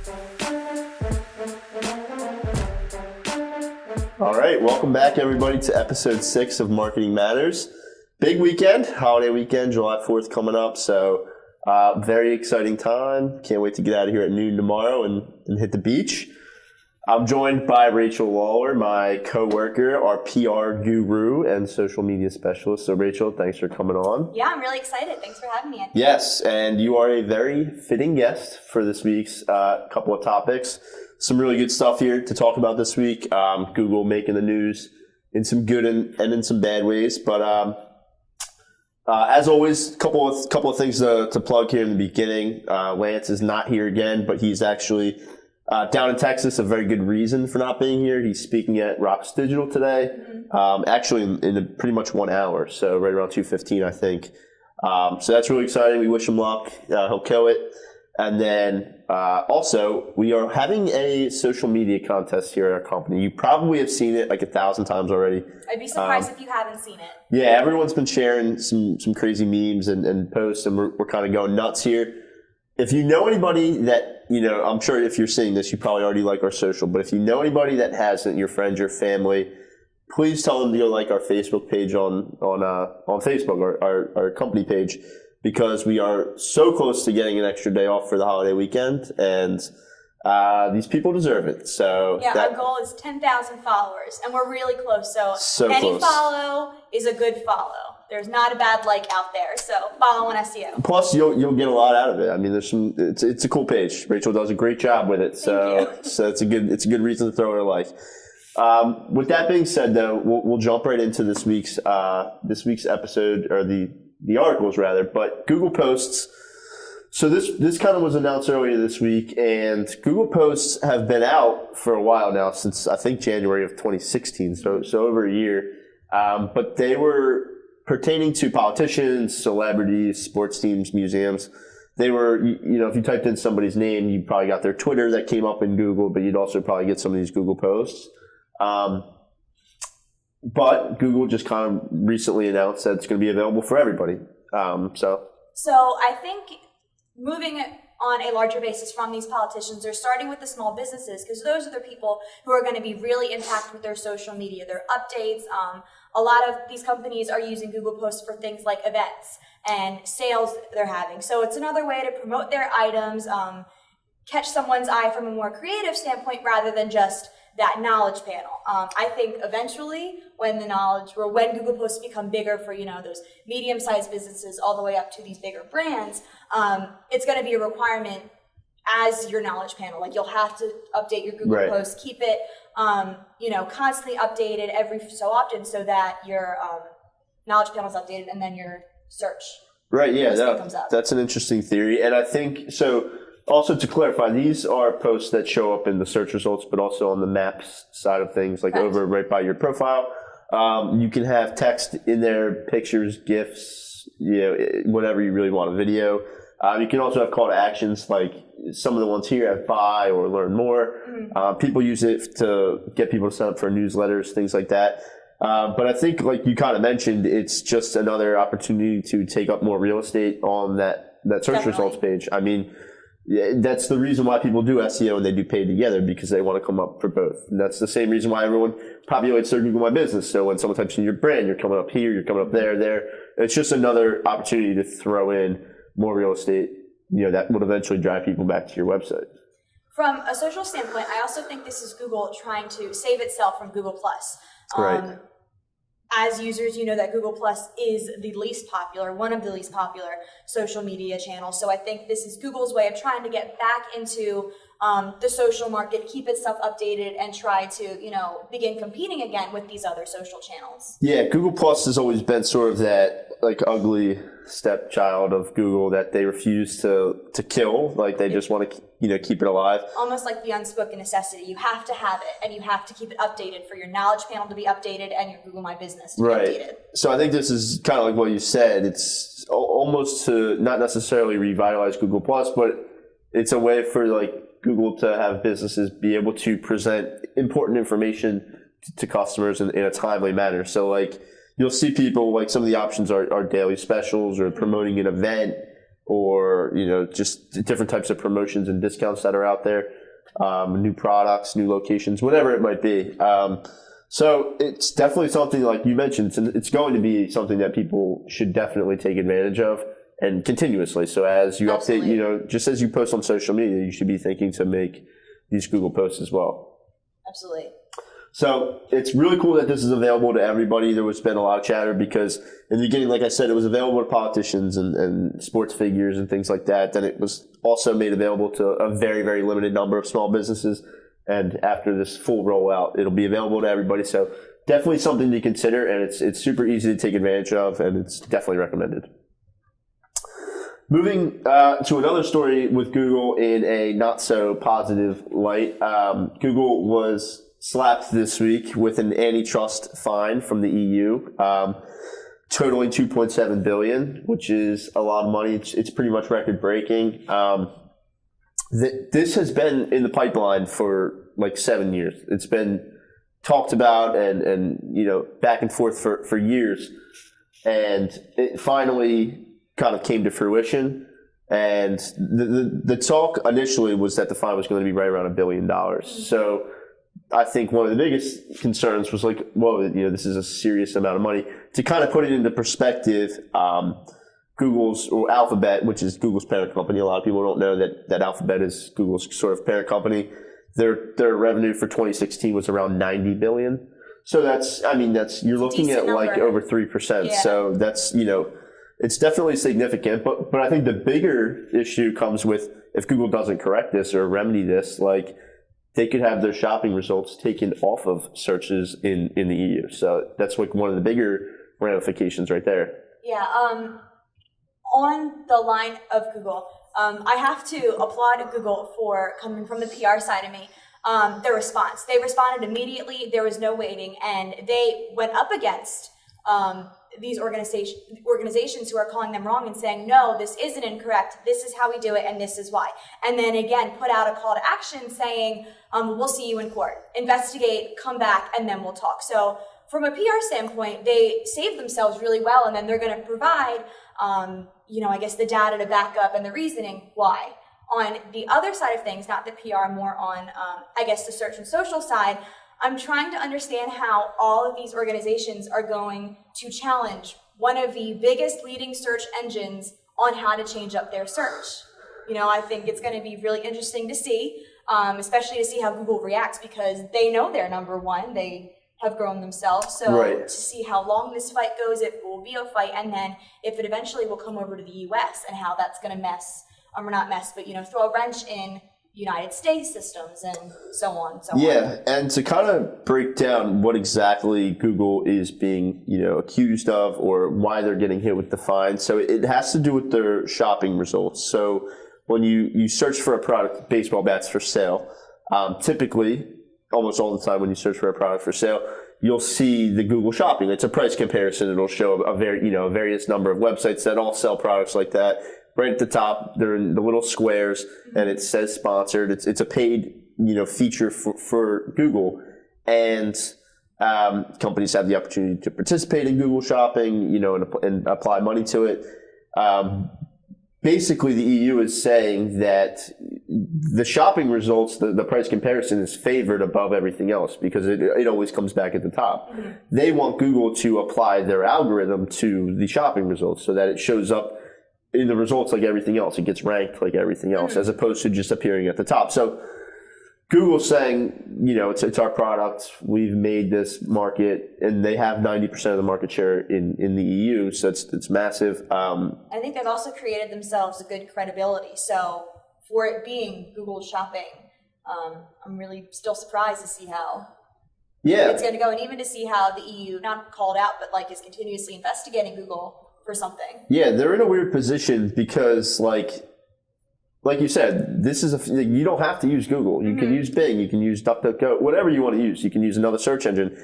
All right, welcome back everybody to episode 6 of Marketing Matters. Big weekend, holiday weekend, July 4th coming up, so very exciting time. Can't wait to get out of here at noon tomorrow and hit the beach. I'm joined by Rachel Lawler, my co-worker, our PR guru and social media specialist. So Rachel, thanks for coming on. Yeah, I'm really excited. Thanks for having me, Anthony. Yes, and you are a very fitting guest for this week's couple of topics. Some really good stuff here to talk about this week. Google making the news in some good and in some bad ways. But as always, couple of things to plug here in the beginning. Lance is not here again, but he's actually down in Texas. A very good reason for not being here. He's speaking at Rocks Digital today. Actually, in pretty much 1 hour, so right around 2:15, I think. So that's really exciting. We wish him luck. He'll kill it. And then also, we are having a social media contest here at our company. You probably have seen it like 1,000 times already. I'd be surprised if you haven't seen it. Yeah, everyone's been sharing some crazy memes and posts, and we're kind of going nuts here. If you know anybody that, I'm sure if you're seeing this, you probably already like our social, but if you know anybody that hasn't, your friends, your family, please tell them to go like our Facebook page on Facebook, our company page, because we are so close to getting an extra day off for the holiday weekend, and these people deserve it. So yeah, our goal is 10,000 followers, and we're really close. So any close. Follow is a good follow. There's not a bad like out there. So follow when I see you. Plus, you'll get a lot out of it. I mean, it's a cool page. Rachel does a great job with it. So it's a good reason to throw her a like. With that being said, though, we'll jump right into this week's episode, or the articles rather, but Google Posts. So this kind of was announced earlier this week, and Google Posts have been out for a while now, since I think January of 2016, so over a year. But they were pertaining to politicians, celebrities, sports teams, museums. They were, if you typed in somebody's name, you probably got their Twitter that came up in Google, but you'd also probably get some of these Google Posts. But Google just kind of recently announced that it's going to be available for everybody. So I think moving on a larger basis from these politicians, they're starting with the small businesses, because those are the people who are going to be really impacted with their social media, their updates. A lot of these companies are using Google Posts for things like events and sales they're having. So it's another way to promote their items, catch someone's eye from a more creative standpoint rather than just that knowledge panel. I think eventually when Google Posts become bigger for, those medium-sized businesses all the way up to these bigger brands, it's going to be a requirement as your knowledge panel. Like, you'll have to update your Google Posts, keep it, constantly updated every so often, so that your knowledge panel is updated, and then your search comes up. That's an interesting theory. And I think, so also to clarify, these are posts that show up in the search results, but also on the maps side of things, like over right by your profile. You can have text in there, pictures, GIFs, whatever you really want, a video. You can also have call to actions, like some of the ones here have buy or learn more. People use it to get people to sign up for newsletters, things like that. But I think, like you kind of mentioned, it's just another opportunity to take up more real estate on that search results page. I mean, that's the reason why people do SEO and they do paid together, because they want to come up for both. And that's the same reason why everyone populates their Google My Business. So when someone types in your brand, you're coming up here, you're coming up there. It's just another opportunity to throw in more real estate, that would eventually drive people back to your website. From a social standpoint, I also think this is Google trying to save itself from Google+. Right. As users, you know that Google Plus is one of the least popular social media channels. So I think this is Google's way of trying to get back into the social market, keep itself updated, and try to, begin competing again with these other social channels. Yeah, Google Plus has always been sort of that ugly stepchild of Google that they refuse to kill. Like, they just want to keep it alive. Almost like the unspoken necessity. You have to have it, and you have to keep it updated for your knowledge panel to be updated and your Google My Business to be updated. So I think this is kind of like what you said. It's almost to not necessarily revitalize Google Plus, but it's a way for Google to have businesses be able to present important information to customers in a timely manner. So you'll see people, some of the options are daily specials or promoting an event or, just different types of promotions and discounts that are out there, new products, new locations, whatever it might be. So it's definitely something, like you mentioned, it's going to be something that people should definitely take advantage of, and continuously. So as you update, just as you post on social media, you should be thinking to make these Google posts as well. Absolutely. So it's really cool that this is available to everybody. There was been a lot of chatter because in the beginning, like I said, it was available to politicians and sports figures and things like that. Then it was also made available to a very, very limited number of small businesses. And after this full rollout, it'll be available to everybody. So definitely something to consider, and it's super easy to take advantage of, and it's definitely recommended. Moving to another story with Google in a not so positive light. Google was slapped this week with an antitrust fine from the EU, totaling $2.7 billion, which is a lot of money. It's pretty much record breaking. This has been in the pipeline for like 7 years. It's been talked about and back and forth for years, and it finally kind of came to fruition. And the talk initially was that the fine was going to be right around $1 billion. So I think one of the biggest concerns was like, whoa, this is a serious amount of money. To kind of put it into perspective, Google's, or Alphabet, which is Google's parent company. A lot of people don't know that Alphabet is Google's sort of parent company. Their revenue for 2016 was around $90 billion. So you're looking at like over 3%. Yeah. So that's, it's definitely significant. But I think the bigger issue comes with if Google doesn't correct this or remedy this, like they could have their shopping results taken off of searches in the EU. So that's like one of the bigger ramifications right there. Yeah. On the line of Google, I have to applaud Google for coming from the PR side of me. Their response. They responded immediately. There was no waiting, and they went up against these organizations who are calling them wrong and saying, no, this isn't incorrect. This is how we do it, and this is why. And then again, put out a call to action saying, we'll see you in court. Investigate, come back, and then we'll talk. So from a PR standpoint, they saved themselves really well, and then they're going to provide, I guess the data to back up and the reasoning why. On the other side of things, not the PR, more on, the search and social side, I'm trying to understand how all of these organizations are going to challenge one of the biggest leading search engines on how to change up their search. I think it's going to be really interesting to see, especially to see how Google reacts, because they know they're number one. They have grown themselves. So right. To see how long this fight goes, if it will be a fight, and then if it eventually will come over to the US and how that's going to throw a wrench in United States systems and so on. Yeah, and to kind of break down what exactly Google is being, accused of, or why they're getting hit with the fine. So it has to do with their shopping results. So when you search for a product, baseball bats for sale, typically, almost all the time when you search for a product for sale, you'll see the Google Shopping. It's a price comparison. It'll show a various number of websites that all sell products like that. Right at the top, they're in the little squares, and it says sponsored. It's a paid, feature for Google, and companies have the opportunity to participate in Google Shopping, and apply money to it. Basically, the EU is saying that the shopping results, the price comparison, is favored above everything else because it always comes back at the top. Mm-hmm. They want Google to apply their algorithm to the shopping results so that it shows up in the results like everything else. It gets ranked like everything else, as opposed to just appearing at the top. So Google's saying, it's our product. We've made this market, and they have 90% of the market share in the EU. So it's massive. I think they've also created themselves a good credibility. So for it being Google Shopping, I'm really still surprised to see how it's going to go, and even to see how the EU, not called out, but is continuously investigating Google for something. Yeah, they're in a weird position because, like you said, this is you don't have to use Google. You can use Bing, you can use DuckDuckGo, whatever you want to use. You can use another search engine.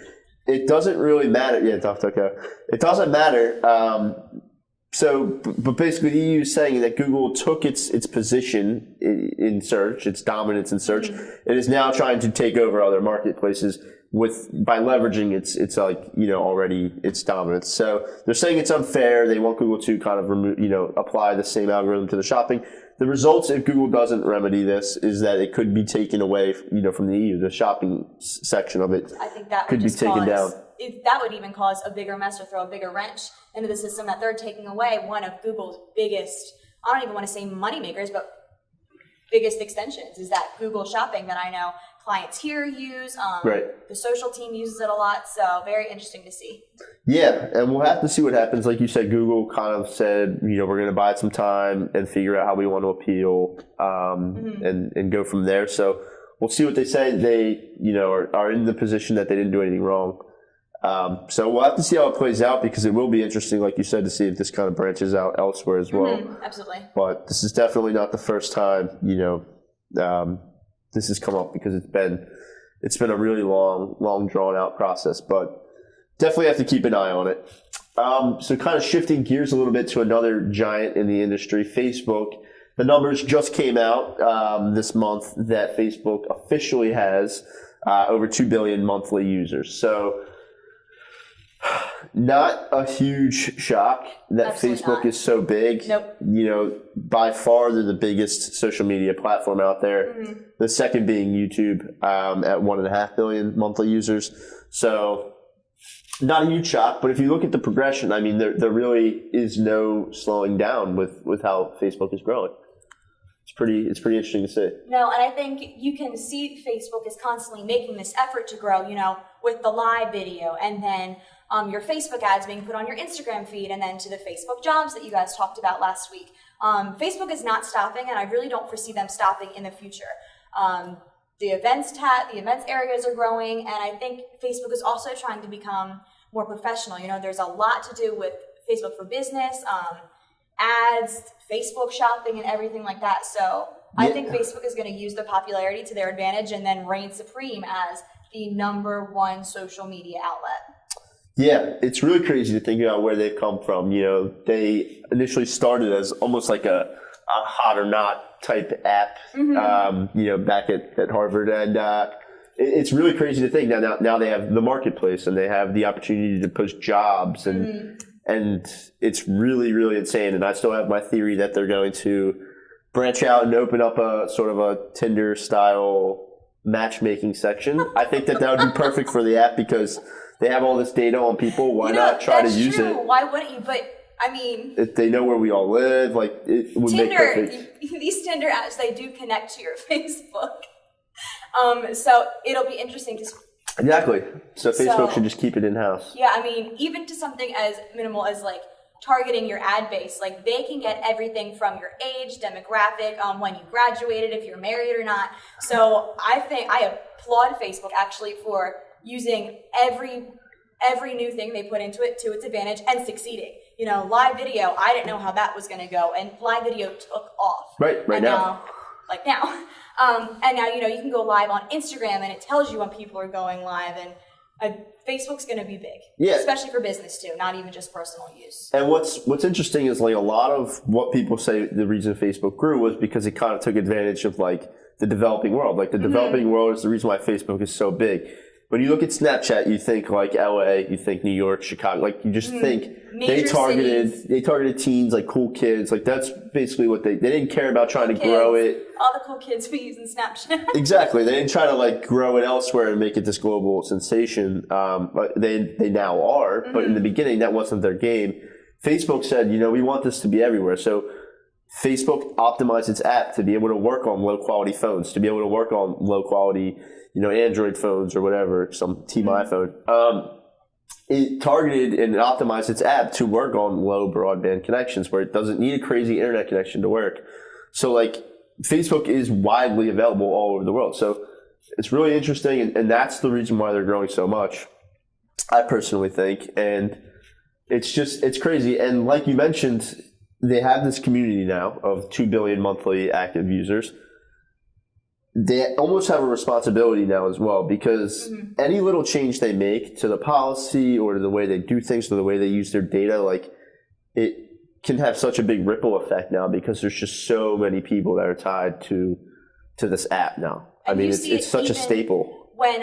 It doesn't really matter. Yeah, DuckDuckGo. It doesn't matter. But basically, the EU is saying that Google took its position in search, its dominance in search, and is now trying to take over other marketplaces, by leveraging it's like, already its dominance. So they're saying it's unfair. They want Google to kind of remove, apply the same algorithm to the shopping. The results, if Google doesn't remedy this, is that it could be taken away, from the EU. The shopping section of it I think that could be taken down. That would even cause a bigger mess or throw a bigger wrench into the system that they're taking away one of Google's biggest, I don't even want to say moneymakers, but biggest extensions is that Google Shopping that I know clients here use. Right. The social team uses it a lot, so very interesting to see. Yeah, and we'll have to see what happens. Like you said, Google kind of said, we're going to buy some time and figure out how we want to appeal and go from there. So we'll see what they say. They, are in the position that they didn't do anything wrong. So we'll have to see how it plays out because it will be interesting, like you said, to see if this kind of branches out elsewhere as well. Absolutely. But this is definitely not the first time, this has come up because it's been a really long drawn out process, but definitely have to keep an eye on it. So kind of shifting gears a little bit to another giant in the industry, Facebook. The numbers just came out this month that Facebook officially has over 2 billion monthly users. So not a huge shock that Absolutely Facebook not. is so big. Nope. By far they're the biggest social media platform out there. The second being YouTube at 1.5 billion monthly users. So not a huge shock, but if you look at the progression, I mean, there really is no slowing down with how Facebook is growing. It's pretty interesting to see. No, and I think you can see Facebook is constantly making this effort to grow, with the live video and then your Facebook ads being put on your Instagram feed and then to the Facebook jobs that you guys talked about last week. Facebook is not stopping, and I really don't foresee them stopping in the future. The events areas are growing, and I think Facebook is also trying to become more professional. There's a lot to do with Facebook for Business, ads, Facebook shopping, and everything like that. So I think Facebook is going to use the popularity to their advantage and then reign supreme as the #1 social media outlet. Yeah, it's really crazy to think about where they've come from. They initially started as almost like a hot or not type app, back at Harvard. And it's really crazy to think now they have the marketplace and they have the opportunity to post jobs and it's really, really insane. And I still have my theory that they're going to branch out and open up a sort of a Tinder style matchmaking section. I think that would be perfect for the app because they have all this data on people. Why not try to use it? Why wouldn't you? But I mean, if they know where we all live, like it would make perfect. These Tinder apps, they do connect to your Facebook. So it'll be interesting to. Exactly. So Facebook should just keep it in house. Yeah, I mean, even to something as minimal as like targeting your ad base, like they can get everything from your age, demographic, when you graduated, if you're married or not. So I applaud Facebook actually for using every new thing they put into it to its advantage and succeeding. Live video, I didn't know how that was going to go, and live video took off. Right now. And now, you can go live on Instagram and it tells you when people are going live, and Facebook's going to be big. Yeah. Especially for business too, not even just personal use. And what's interesting is like a lot of what people say the reason Facebook grew was because it kind of took advantage of like the developing world. Like the developing world is the reason why Facebook is so big. When you look at Snapchat, you think like LA, you think New York, Chicago, like you just think they targeted teens, like cool kids. Like that's basically what they didn't care about trying to grow it. All the cool kids be using Snapchat. Exactly. They didn't try to like grow it elsewhere and make it this global sensation. But they now are, but in the beginning that wasn't their game. Facebook said, we want this to be everywhere. So Facebook optimized its app to be able to work on low quality phones, to be able to work on low quality Android phones or whatever, some Team iPhone. It targeted and optimized its app to work on low broadband connections where it doesn't need a crazy internet connection to work. So like Facebook is widely available all over the world. So it's really interesting. And that's the reason why they're growing so much, I personally think. And it's crazy. And like you mentioned, they have this community now of 2 billion monthly active users. They almost have a responsibility now as well because any little change they make to the policy or to the way they do things or the way they use their data, like it can have such a big ripple effect now because there's just so many people that are tied to this app now. And I mean, it's such a staple. when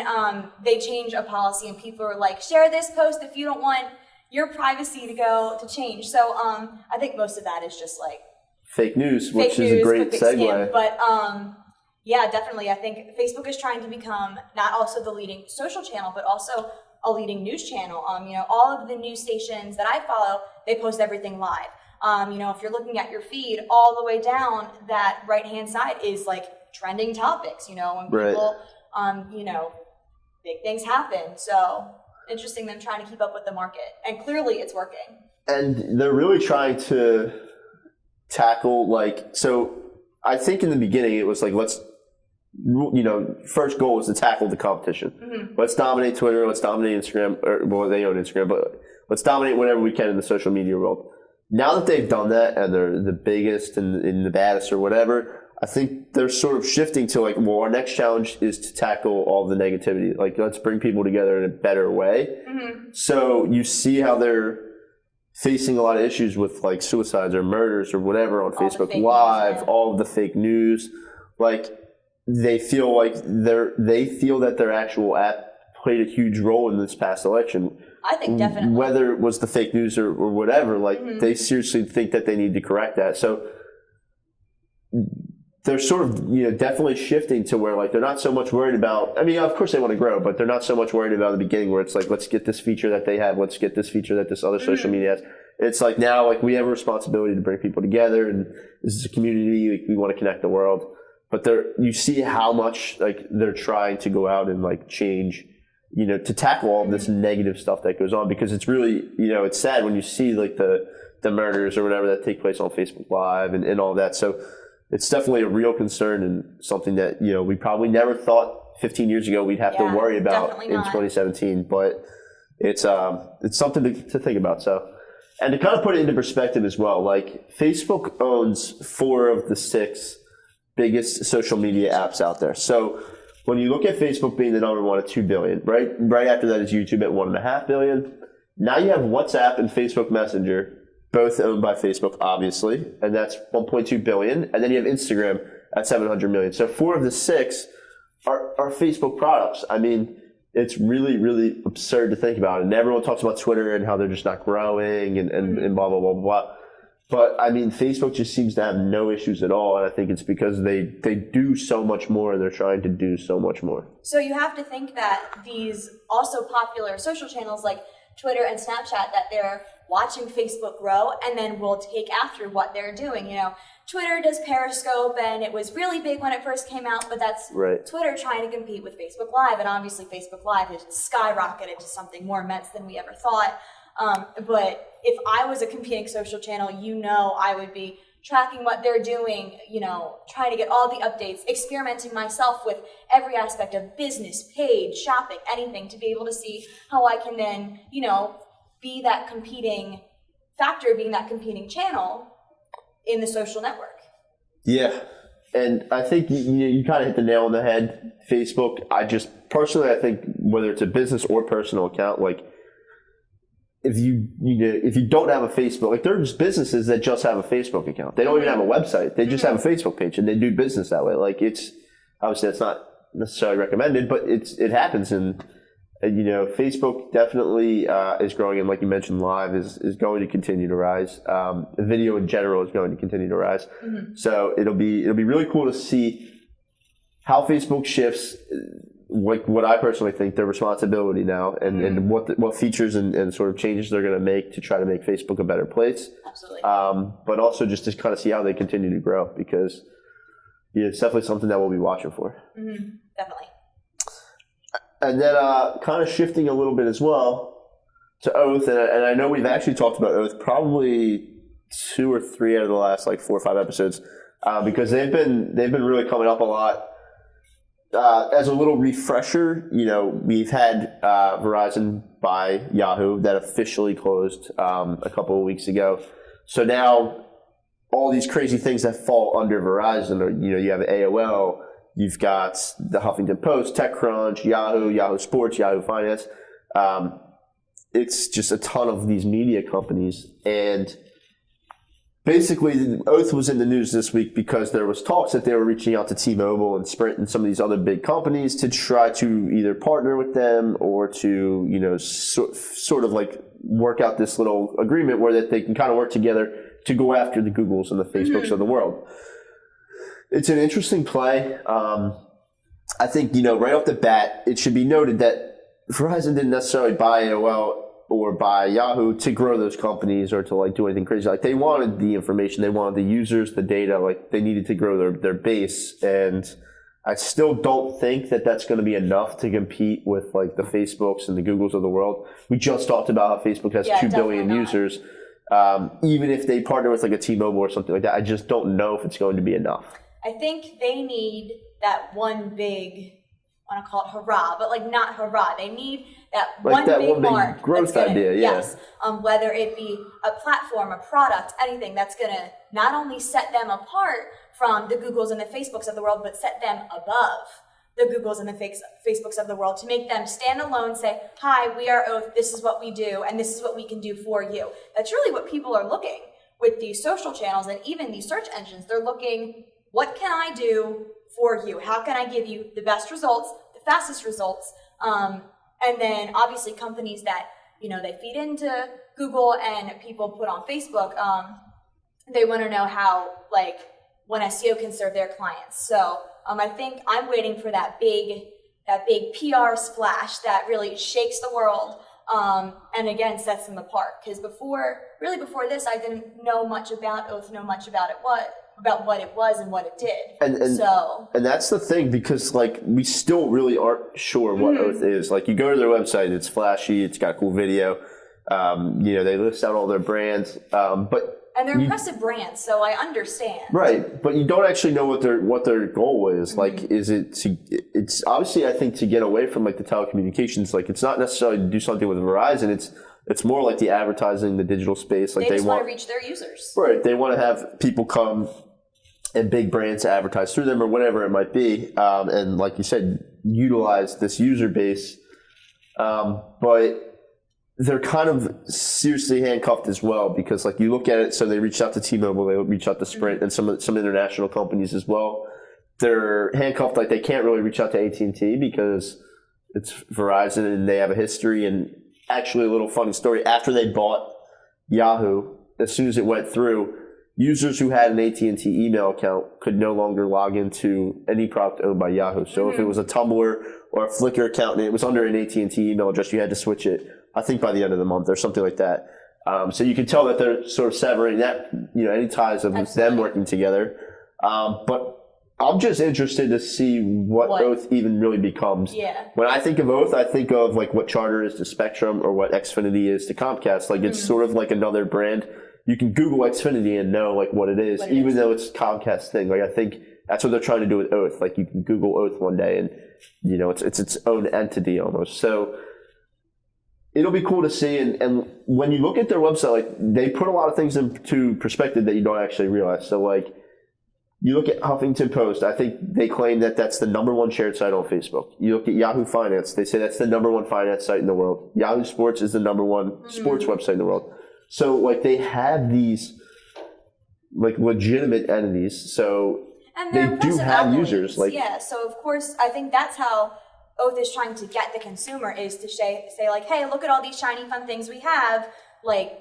they change a policy and people are like, share this post if you don't want your privacy to change. So I think most of that is just like fake news, which is a great segue. Scam. But yeah, definitely. I think Facebook is trying to become not also the leading social channel, but also a leading news channel. All of the news stations that I follow, they post everything live. If you're looking at your feed, all the way down that right-hand side is like trending topics, when people, big things happen. So interesting them trying to keep up with the market. And clearly it's working. And they're really trying to tackle so I think in the beginning it was like, first goal was to tackle the competition. Mm-hmm. Let's dominate Twitter. Let's dominate Instagram. They own Instagram, but let's dominate whatever we can in the social media world. Now that they've done that and they're the biggest and the baddest or whatever, I think they're sort of shifting to our next challenge is to tackle all the negativity. Let's bring people together in a better way. Mm-hmm. So you see how they're facing a lot of issues with suicides or murders or whatever on Facebook Live, all of the fake news. They feel that their actual app played a huge role in this past election. I think definitely. Whether it was the fake news or whatever, they seriously think that they need to correct that. So they're sort of, definitely shifting to where they're not so much worried about, of course they want to grow, but they're not so much worried about the beginning where it's let's get this feature that they have, let's get this feature that this other social media has. It's now we have a responsibility to bring people together, and this is a community, we want to connect the world. But you see how much they're trying to go out and change, to tackle all of this negative stuff that goes on, because it's really, it's sad when you see the murders or whatever that take place on Facebook Live and all that. So it's definitely a real concern and something that, we probably never thought 15 years ago we'd have to worry about in 2017. But it's something to think about. So, and to kind of put it into perspective as well, Facebook owns 4 of the 6 biggest social media apps out there. So when you look at Facebook being the number one at 2 billion, right after that is YouTube at 1.5 billion. Now you have WhatsApp and Facebook Messenger, both owned by Facebook, obviously, and that's 1.2 billion. And then you have Instagram at 700 million. So 4 of the 6 are Facebook products. It's really, really absurd to think about. And everyone talks about Twitter and how they're just not growing and blah, blah, blah, blah. But Facebook just seems to have no issues at all, and I think it's because they do so much more, and they're trying to do so much more. So you have to think that these also popular social channels like Twitter and Snapchat, that they're watching Facebook grow, and then will take after what they're doing. Twitter does Periscope, and it was really big when it first came out, but that's Twitter trying to compete with Facebook Live, and obviously Facebook Live has skyrocketed to something more immense than we ever thought. But if I was a competing social channel, I would be tracking what they're doing, trying to get all the updates, experimenting myself with every aspect of business, paid, shopping, anything, to be able to see how I can then, be that competing factor, being that competing channel in the social network. Yeah. And I think you kind of hit the nail on the head. Facebook, I think whether it's a business or personal account, if you don't have a Facebook, there's businesses that just have a Facebook account. They don't even have a website. They just have a Facebook page, and they do business that way. It's obviously that's not necessarily recommended, but it happens. And Facebook definitely is growing, and like you mentioned, live is going to continue to rise. Video in general is going to continue to rise. Mm-hmm. So it'll be really cool to see how Facebook shifts. What I personally think their responsibility now, and what features and sort of changes they're going to make to try to make Facebook a better place. Absolutely. But also just to kind of see how they continue to grow, because it's definitely something that we'll be watching for. Mm-hmm. Definitely. And then kind of shifting a little bit as well to Oath, and I know we've actually talked about Oath probably 2 or 3 out of the last 4 or 5 episodes, because they've been really coming up a lot. As a little refresher, we've had Verizon buy Yahoo that officially closed a couple of weeks ago. So now all these crazy things that fall under Verizon are, you have AOL, you've got the Huffington Post, TechCrunch, Yahoo Sports, Yahoo Finance. It's just a ton of these media companies, and basically, Oath was in the news this week because there was talks that they were reaching out to T-Mobile and Sprint and some of these other big companies to try to either partner with them or to, you know, sort of like work out this little agreement where that they can kind of work together to go after the Googles and the Facebooks of the world. It's an interesting play. I think, you know, right off the bat, it should be noted that Verizon didn't necessarily buy AOL or buy Yahoo to grow those companies or to like do anything crazy. Like they wanted the information, they wanted the users, the data, like they needed to grow their base. And I still don't think that that's going to be enough to compete with like the Facebooks and the Googles of the world. We just talked about how Facebook has 2 billion users. Even if they partner with like a T-Mobile or something like that, I just don't know if it's going to be enough. I think they need that one big, I want to call it hurrah, but like not hurrah. They need that like one that big one big mark growth idea, yeah. Yes, whether it be a platform, a product, anything that's going to not only set them apart from the Googles and the Facebooks of the world, but set them above the Googles and the Facebooks of the world, to make them stand alone, say, hi, we are Oath, this is what we do, and this is what we can do for you. That's really what people are looking with these social channels and even these search engines. They're looking, what can I do for you? How can I give you the best results, the fastest results? And then obviously companies that, you know, they feed into Google and people put on Facebook, they want to know how, like, when SEO can serve their clients. So I think I'm waiting for that big PR splash that really shakes the world, and again sets them apart. Because before this, I didn't know much about Oath, know much about what it was and what it did. And that's the thing, because like we still really aren't sure what Oath is. Like you go to their website, it's flashy, it's got cool video. You know, they list out all their brands, and they're impressive brands, so I understand. Right, but you don't actually know what their goal is. Like, is it it's obviously, I think, to get away from like the telecommunications. Like, it's not necessarily to do something with Verizon. It's more like the advertising, the digital space. Like they just want to reach their users. Right, they want to have people come and big brands to advertise through them or whatever it might be, and like you said, utilize this user base. But they're kind of seriously handcuffed as well, because like you look at it, so they reached out to T-Mobile, they reached out to Sprint, and some international companies as well. They're handcuffed, like they can't really reach out to AT&T because it's Verizon and they have a history. And actually, a little funny story, after they bought Yahoo, as soon as it went through, users who had an AT&T email account could no longer log into any product owned by Yahoo. So if it was a Tumblr or a Flickr account and it was under an AT&T email address, you had to switch it, I think by the end of the month or something like that. So you can tell that they're sort of severing that, you know, any ties of them working together. But I'm just interested to see what Oath even really becomes. Yeah. When I think of Oath, I think of like what Charter is to Spectrum or what Xfinity is to Comcast. Like it's sort of like another brand. You can Google Xfinity and know like what it is, even though it's Comcast thing. Like I think that's what they're trying to do with Oath. Like you can Google Oath one day and, you know, it's its own entity almost. So it'll be cool to see. And when you look at their website, like they put a lot of things into perspective that you don't actually realize. So like you look at Huffington Post, I think they claim that that's the #1 shared site on Facebook. You look at Yahoo Finance, they say that's the #1 finance site in the world. Yahoo Sports is the #1 sports website in the world. So like they have these like legitimate entities. So and they do have users. Like yeah, so of course I think that's how Oath is trying to get the consumer, is to say like, hey, look at all these shiny fun things we have, like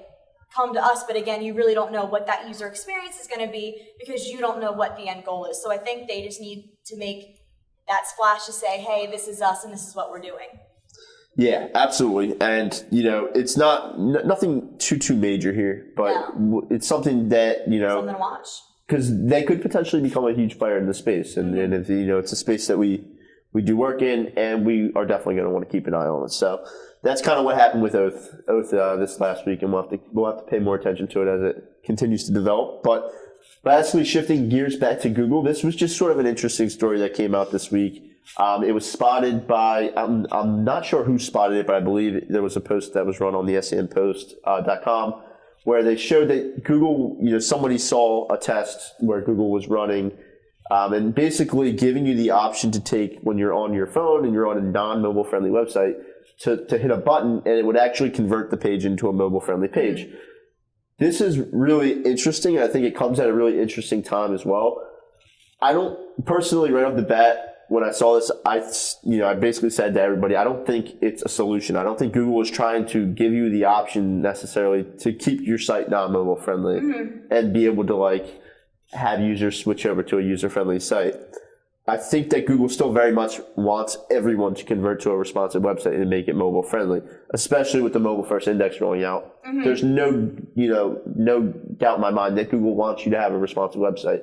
come to us. But again, you really don't know what that user experience is going to be because you don't know what the end goal is. So I think they just need to make that splash to say, hey, this is us and this is what we're doing. Yeah, absolutely. And, you know, it's nothing too major here, but it's something that, you know, something to watch. Because they could potentially become a huge player in the space. And, and if, you know, it's a space that we do work in, and we are definitely going to want to keep an eye on it. So that's kind of what happened with Oath this last week, and we'll have to pay more attention to it as it continues to develop. But lastly, shifting gears back to Google, this was just sort of an interesting story that came out this week. It was spotted by, I'm not sure who spotted it, but I believe there was a post that was run on the SEMpost.com where they showed that Google, you know, somebody saw a test where Google was running and basically giving you the option to take, when you're on your phone and you're on a non-mobile friendly website, to hit a button and it would actually convert the page into a mobile friendly page. This is really interesting. I think it comes at a really interesting time as well. I don't personally, right off the bat, when I saw this, I basically said to everybody, I don't think it's a solution. I don't think Google is trying to give you the option necessarily to keep your site non-mobile friendly and be able to like have users switch over to a user-friendly site. I think that Google still very much wants everyone to convert to a responsive website and make it mobile friendly, especially with the mobile first index rolling out. There's no doubt in my mind that Google wants you to have a responsive website.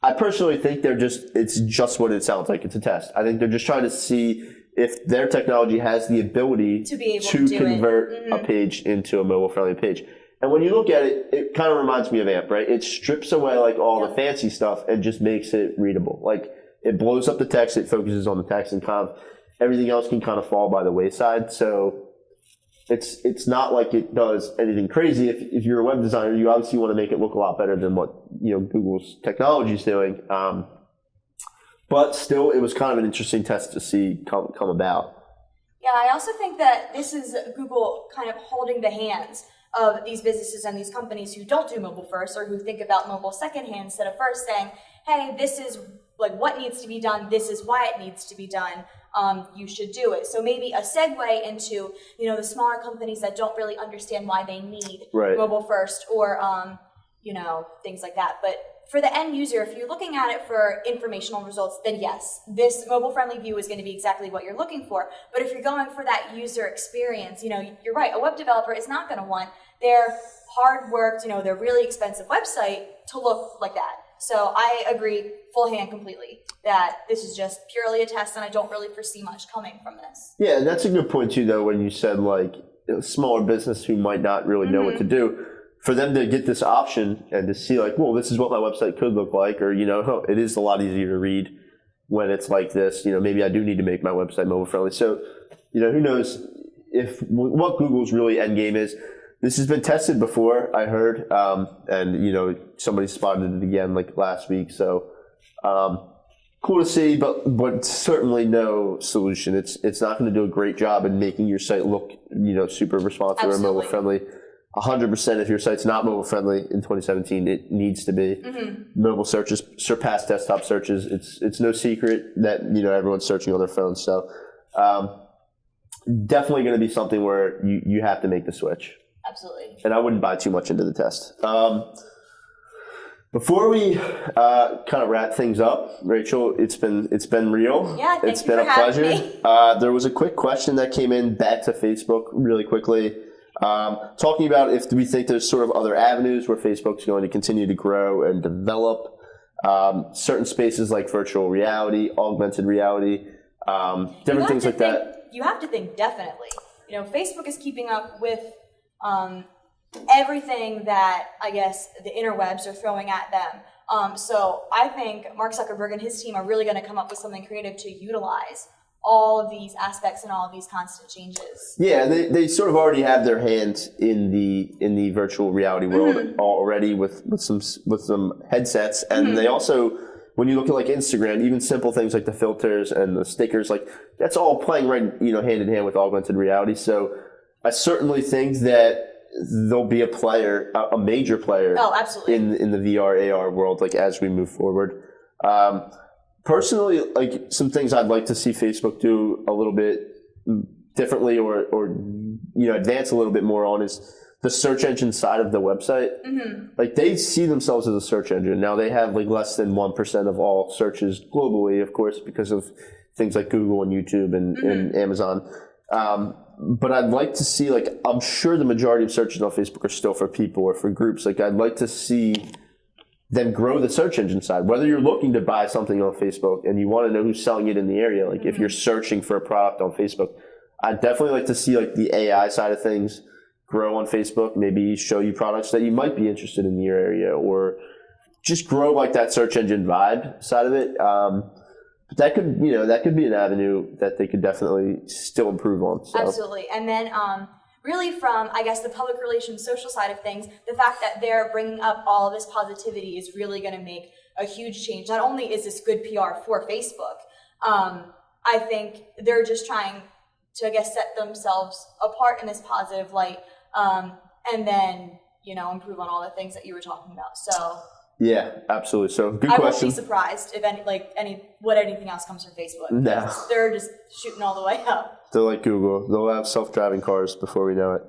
I personally think it's just what it sounds like. It's a test. I think they're just trying to see if their technology has the ability to be able to convert a page into a mobile friendly page. And when you look at it, it kind of reminds me of AMP, right? It strips away like all the fancy stuff and just makes it readable. Like it blows up the text, it focuses on the text, and kind of everything else can kind of fall by the wayside. So it's not like it does anything crazy. If you're a web designer, you obviously want to make it look a lot better than what Google's technology is doing. But still, it was kind of an interesting test to see come about. Yeah, I also think that this is Google kind of holding the hands of these businesses and these companies who don't do mobile first or who think about mobile secondhand instead of first, saying, hey, this is like what needs to be done. This is why it needs to be done. You should do it. So maybe a segue into, the smaller companies that don't really understand why they need mobile first or, things like that. But for the end user, if you're looking at it for informational results, then yes, this mobile-friendly view is going to be exactly what you're looking for. But if you're going for that user experience, you're right. A web developer is not going to want their hard-worked, their really expensive website to look like that. So I agree full hand completely that this is just purely a test, and I don't really foresee much coming from this. Yeah, and that's a good point too, though, when you said like smaller business who might not really know what to do. For them to get this option and to see like, well, this is what my website could look like, or, it is a lot easier to read when it's like this, maybe I do need to make my website mobile friendly. So, who knows what Google's really end game is. This has been tested before, I heard, and, somebody spotted it again like last week. So, cool to see, but certainly no solution. It's not going to do a great job in making your site look, super responsive or mobile friendly. 100% if your site's not mobile friendly in 2017, it needs to be. Mobile searches surpass desktop searches. It's no secret that everyone's searching on their phones. So definitely going to be something where you have to make the switch. Absolutely. And I wouldn't buy too much into the test. Before we kind of wrap things up, Rachel, it's been real. Yeah, it's been a pleasure. There was a quick question that came in back to Facebook really quickly. Talking about if we think there's sort of other avenues where Facebook's going to continue to grow and develop, certain spaces like virtual reality, augmented reality, different things like that. You have to think definitely. Facebook is keeping up with everything that I guess the interwebs are throwing at them. So I think Mark Zuckerberg and his team are really going to come up with something creative to utilize all of these aspects and all of these constant changes. Yeah, they sort of already have their hands in the virtual reality world already with some headsets, and they also, when you look at like Instagram, even simple things like the filters and the stickers, like that's all playing right hand in hand with augmented reality. So I certainly think that there'll be a player, a major player, absolutely, in the VR AR world, like as we move forward. Personally, like some things I'd like to see Facebook do a little bit differently or advance a little bit more on is the search engine side of the website. Like they see themselves as a search engine. Now they have like less than 1% of all searches globally, of course, because of things like Google and YouTube and Amazon. But I'd like to see, like, I'm sure the majority of searches on Facebook are still for people or for groups. Like I'd like to see them grow the search engine side. Whether you're looking to buy something on Facebook and you want to know who's selling it in the area, like if you're searching for a product on Facebook, I'd definitely like to see like the AI side of things grow on Facebook, maybe show you products that you might be interested in your area, or just grow like that search engine vibe side of it. But that could be an avenue that they could definitely still improve on. So. Absolutely. And then really from, I guess, the public relations social side of things, the fact that they're bringing up all of this positivity is really going to make a huge change. Not only is this good PR for Facebook, I think they're just trying to, I guess, set themselves apart in this positive light. And then, improve on all the things that you were talking about. So yeah, absolutely. So good I question. won't be surprised if anything else comes from Facebook. No. They're just shooting all the way up. They're like Google. They'll have self-driving cars before we know it.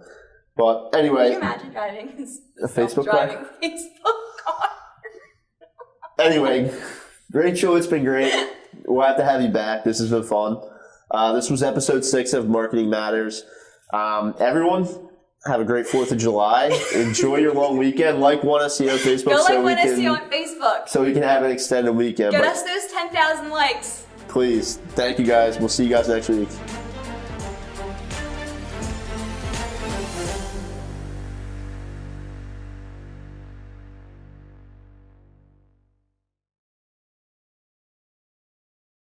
But anyway. Can you imagine driving a Facebook car? Facebook car? Anyway, Rachel, it's been great. We'll have to have you back. This has been fun. This was episode 6 of Marketing Matters. Everyone, have a great 4th of July. Enjoy your long weekend. Like One SEO on Facebook. Go like One SEO on Facebook. So we can have an extended weekend. Get us those 10,000 likes. Please. Thank you guys. We'll see you guys next week.